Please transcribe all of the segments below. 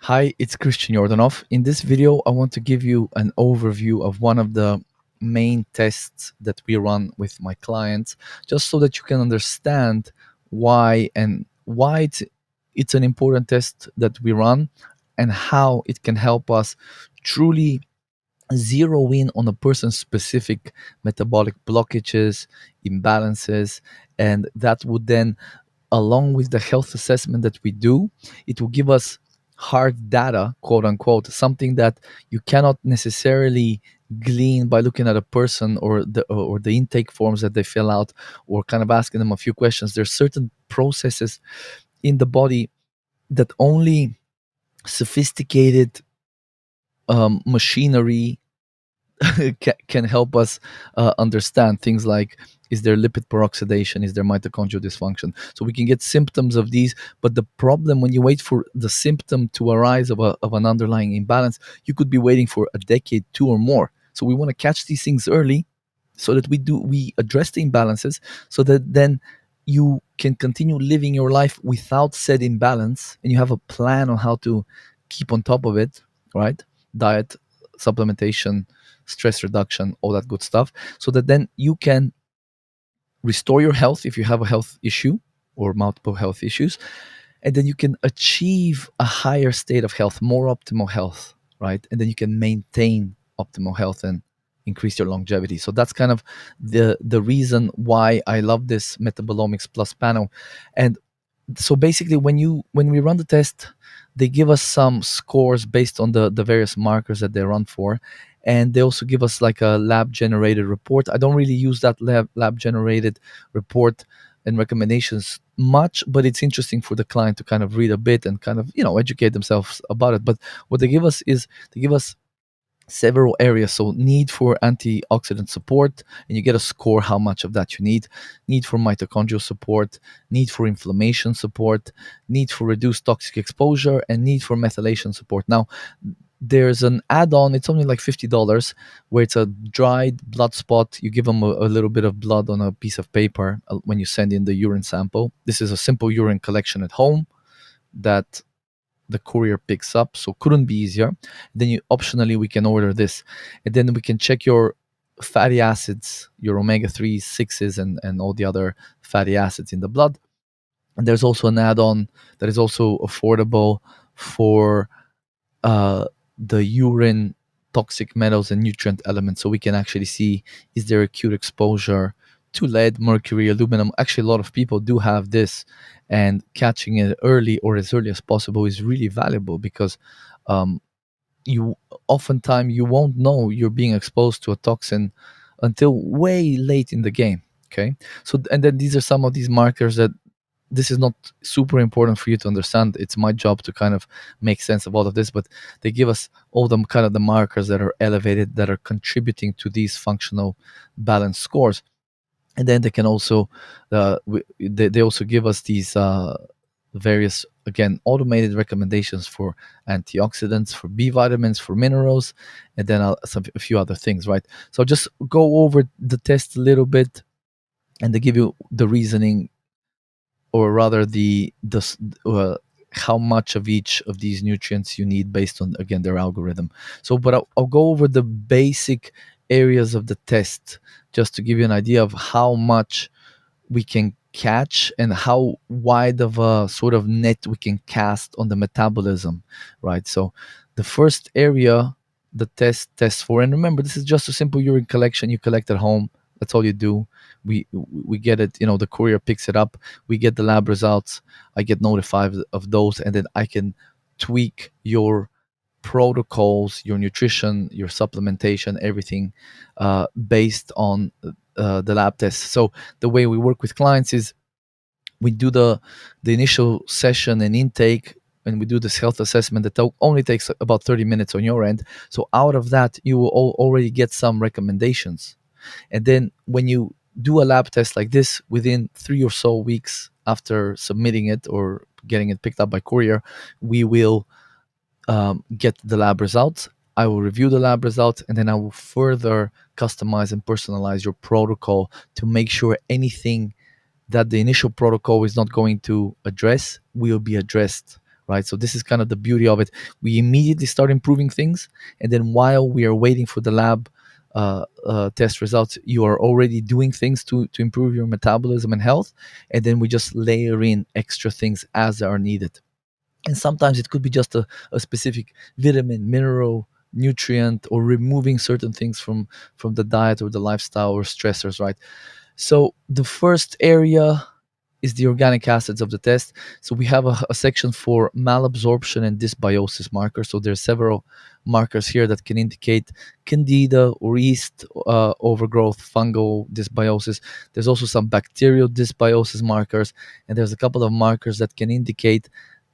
Hi, it's Christian Yordanov. In this video, I want to give you an overview of one of the main tests that we run with my clients, just so that you can understand why it's an important test that we run and how it can help us truly zero in on a person's specific metabolic blockages, imbalances, and that would then, along with the health assessment that we do, it will give us hard data, quote unquote, something that you cannot necessarily glean by looking at a person or the intake forms that they fill out or kind of asking them a few questions. There's certain processes in the body that only sophisticated machinery can help us understand things like, is there lipid peroxidation, is there mitochondrial dysfunction, so we can get symptoms of these. But the problem, when you wait for the symptom to arise of an underlying imbalance, you could be waiting for a decade, two or more. So we want to catch these things early so that we address the imbalances, so that then you can continue living your life without said imbalance, and you have a plan on how to keep on top of it, right? Diet, supplementation, stress reduction, all that good stuff, so that then you can restore your health if you have a health issue or multiple health issues, and then you can achieve a higher state of health, more optimal health, right? And then you can maintain optimal health and increase your longevity. So that's kind of the reason why I love this Metabolomics Plus panel. And so basically, when we run the test, they give us some scores based on the various markers that they run for, and they also give us like a lab generated report. I don't really use that lab generated report and recommendations much, but it's interesting for the client to kind of read a bit and kind of educate themselves about it. But what they give us is, they give us several areas. So need for antioxidant support, and you get a score how much of that you need for mitochondrial support, need for inflammation support, need for reduced toxic exposure, and need for methylation support. Now there's an add-on, it's only like $50, where it's a dried blood spot. You give them a little bit of blood on a piece of paper when you send in the urine sample. This is a simple urine collection at home that the courier picks up, so couldn't be easier. Then you optionally, we can order this, and then we can check your fatty acids, your omega-3s, 6s, and all the other fatty acids in the blood. And there's also an add-on that is also affordable for uh, the urine toxic metals and nutrient elements, so we can actually see, is there acute exposure to lead, mercury, aluminum. Actually, a lot of people do have this, and catching it early or as early as possible is really valuable, because um, you oftentimes you won't know you're being exposed to a toxin until way late in the game. Okay, so and then these are some of these markers that, this is not super important for you to understand. It's my job to kind of make sense of all of this, but they give us all the kind of the markers that are elevated, that are contributing to these functional balance scores. And then they can also they also give us these various, again, automated recommendations for antioxidants, for B vitamins, for minerals, and then a few other things, right? So just go over the test a little bit, and they give you the reasoning, or rather how much of each of these nutrients you need based on, again, their algorithm. So but I'll go over the basic areas of the test, just to give you an idea of how much we can catch and how wide of a sort of net we can cast on the metabolism, right? So the first area the test tests for, and remember, this is just a simple urine collection you collect at home. That's all you do. We get it, the courier picks it up, we get the lab results, I get notified of those, and then I can tweak your protocols, your nutrition, your supplementation, everything based on the lab tests. So the way we work with clients is, we do the initial session and intake, and we do this health assessment that only takes about 30 minutes on your end. So out of that, you will already get some recommendations. And then when you do a lab test like this, within 3 or so weeks after submitting it or getting it picked up by courier, we will get the lab results. I will review the lab results, and then I will further customize and personalize your protocol to make sure anything that the initial protocol is not going to address will be addressed right? So this is kind of the beauty of it. We immediately start improving things, and then while we are waiting for the lab test results, you are already doing things to improve your metabolism and health, and then we just layer in extra things as are needed. And sometimes it could be just a specific vitamin, mineral, nutrient, or removing certain things from the diet or the lifestyle or stressors, right? So the first area is the organic acids of the test. So we have a section for malabsorption and dysbiosis markers. So there's several markers here that can indicate candida or yeast overgrowth, fungal dysbiosis. There's also some bacterial dysbiosis markers, and there's a couple of markers that can indicate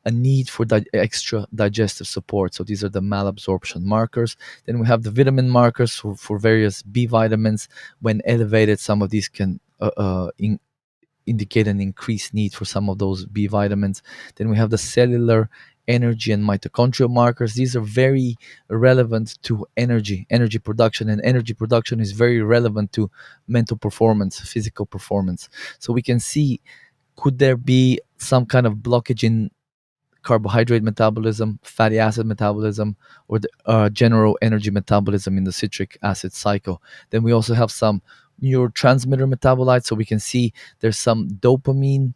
a need for extra digestive support. So these are the malabsorption markers. Then we have the vitamin markers for various B vitamins. When elevated, some of these can indicate an increased need for some of those B vitamins. Then we have the cellular energy and mitochondrial markers. These are very relevant to energy production, and energy production is very relevant to mental performance, physical performance. So we can see, could there be some kind of blockage in carbohydrate metabolism, fatty acid metabolism, or the general energy metabolism in the citric acid cycle. Then we also have some neurotransmitter metabolites, so we can see there's some dopamine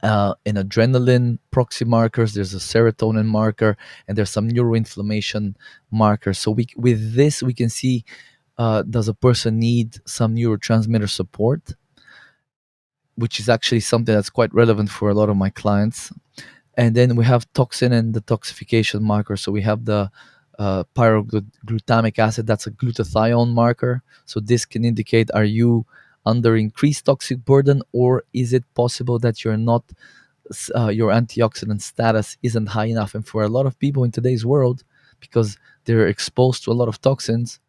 and adrenaline proxy markers. There's a serotonin marker, and there's some neuroinflammation markers. So with this we can see, does a person need some neurotransmitter support, which is actually something that's quite relevant for a lot of my clients. And then we have toxin and detoxification markers. So we have the pyroglutamic acid. That's a glutathione marker. So this can indicate, are you under increased toxic burden, or is it possible that you're not, your antioxidant status isn't high enough? And for a lot of people in today's world, because they're exposed to a lot of toxins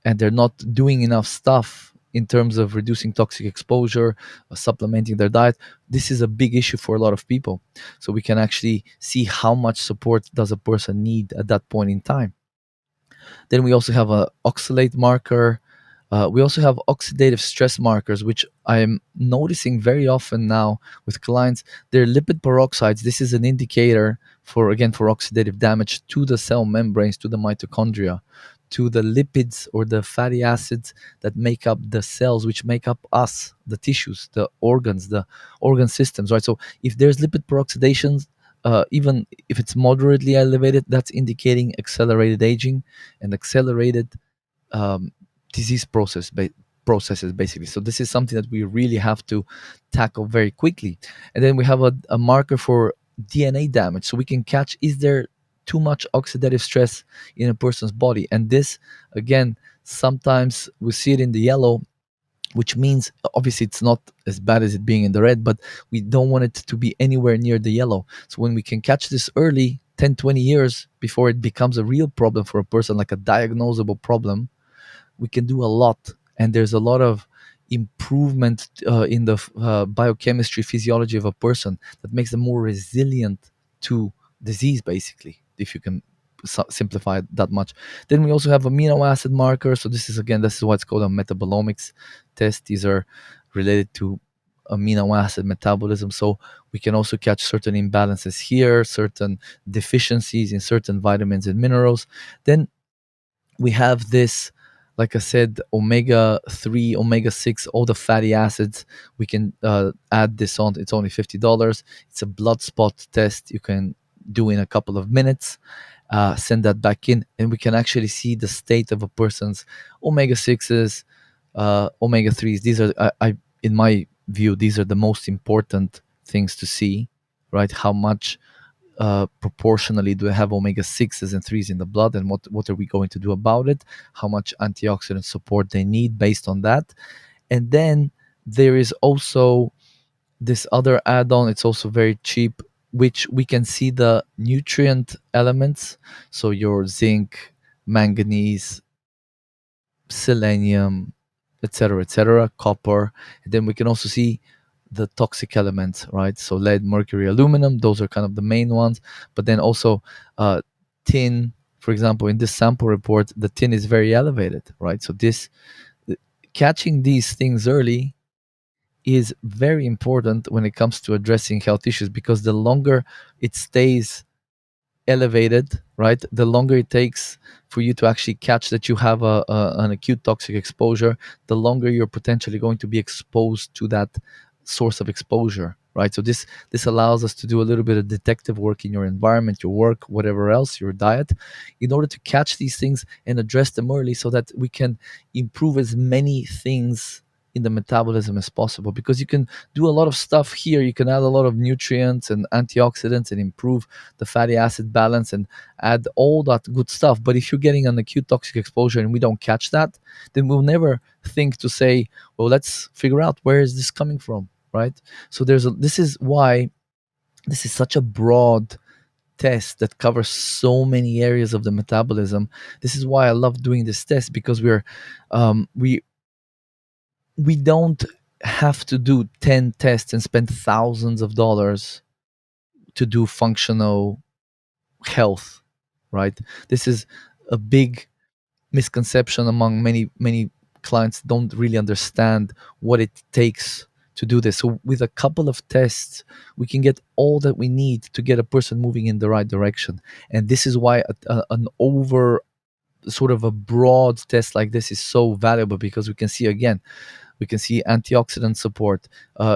and they're not doing enough stuff in terms of reducing toxic exposure, supplementing their diet, this is a big issue for a lot of people. So we can actually see how much support does a person need at that point in time. Then we also have a oxalate marker. We also have oxidative stress markers, which I am noticing very often now with clients. They're lipid peroxides. This is an indicator for, again, for oxidative damage to the cell membranes, to the mitochondria, to the lipids or the fatty acids that make up the cells, which make up us, the tissues, the organs, the organ systems, right? So if there's lipid peroxidations, even if it's moderately elevated, that's indicating accelerated aging and accelerated um, disease processes, basically. So this is something that we really have to tackle very quickly. And then we have a marker for DNA damage, so we can catch, is there too much oxidative stress in a person's body? And this, again, sometimes we see it in the yellow, which means obviously it's not as bad as it being in the red, but we don't want it to be anywhere near the yellow. So when we can catch this early, 10-20 years before it becomes a real problem for a person, like a diagnosable problem, we can do a lot. And there's a lot of improvement in the biochemistry, physiology of a person that makes them more resilient to disease, basically, if you can simplify it that much. Then we also have amino acid markers. So this is, again, this is what's called a metabolomics test. These are related to amino acid metabolism. So we can also catch certain imbalances here, certain deficiencies in certain vitamins and minerals. Then we have this, like I said, omega 3, omega 6, all the fatty acids. We can add this on. It's only $50. It's a blood spot test you can do in a couple of minutes. Send that back in, and we can actually see the state of a person's omega 6s, omega 3s. These are, in my view, these are the most important things to see, right? How much proportionally do I have omega 6s and 3s in the blood, and what are we going to do about it? How much antioxidant support they need based on that. And then there is also this other add-on. It's also very cheap, which we can see the nutrient elements. So your zinc, manganese, selenium, etc., copper. And then we can also see the toxic elements, right? So lead, mercury, aluminum, those are kind of the main ones. But then also tin, for example, in this sample report, the tin is very elevated, right? So this, catching these things early is very important when it comes to addressing health issues, because the longer it stays elevated, right, the longer it takes for you to actually catch that you have an acute toxic exposure, the longer you're potentially going to be exposed to that source of exposure, right? So this allows us to do a little bit of detective work in your environment, your work, whatever else, your diet, in order to catch these things and address them early, so that we can improve as many things in the metabolism as possible. Because you can do a lot of stuff here, you can add a lot of nutrients and antioxidants and improve the fatty acid balance and add all that good stuff. But if you're getting an acute toxic exposure and we don't catch that, then we'll never think to say, well, let's figure out where is this coming from, right? So this is why this is such a broad test that covers so many areas of the metabolism. This is why I love doing this test, because we don't have to do 10 tests and spend thousands of dollars to do functional health, right? This is a big misconception among many clients. Don't really understand what it takes to do this. So with a couple of tests, we can get all that we need to get a person moving in the right direction. And this is why an over sort of a broad test like this is so valuable, because we can see, again, we can see antioxidant support,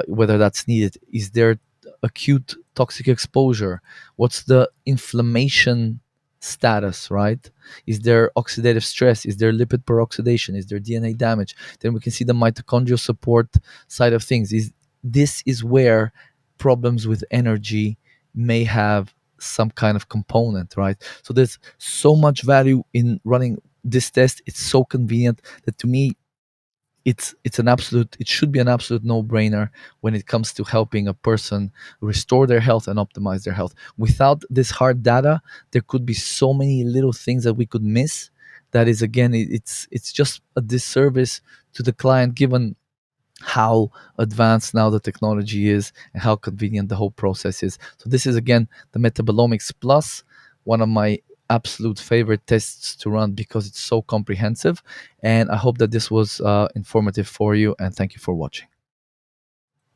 whether that's needed. Is there acute toxic exposure? What's the inflammation status, right? Is there oxidative stress? Is there lipid peroxidation? Is there DNA damage? Then we can see the mitochondrial support side of things. This is where problems with energy may have some kind of component, right? So there's so much value in running this test. It's so convenient that, to me, it should be an absolute no-brainer when it comes to helping a person restore their health and optimize their health. Without this hard data, there could be so many little things that we could miss. That is, again, it's just a disservice to the client, given how advanced now the technology is and how convenient the whole process is. So this is, again, the Metabolomics Plus, one of my absolute favorite tests to run, because it's so comprehensive. And I hope that this was informative for you, and thank you for watching.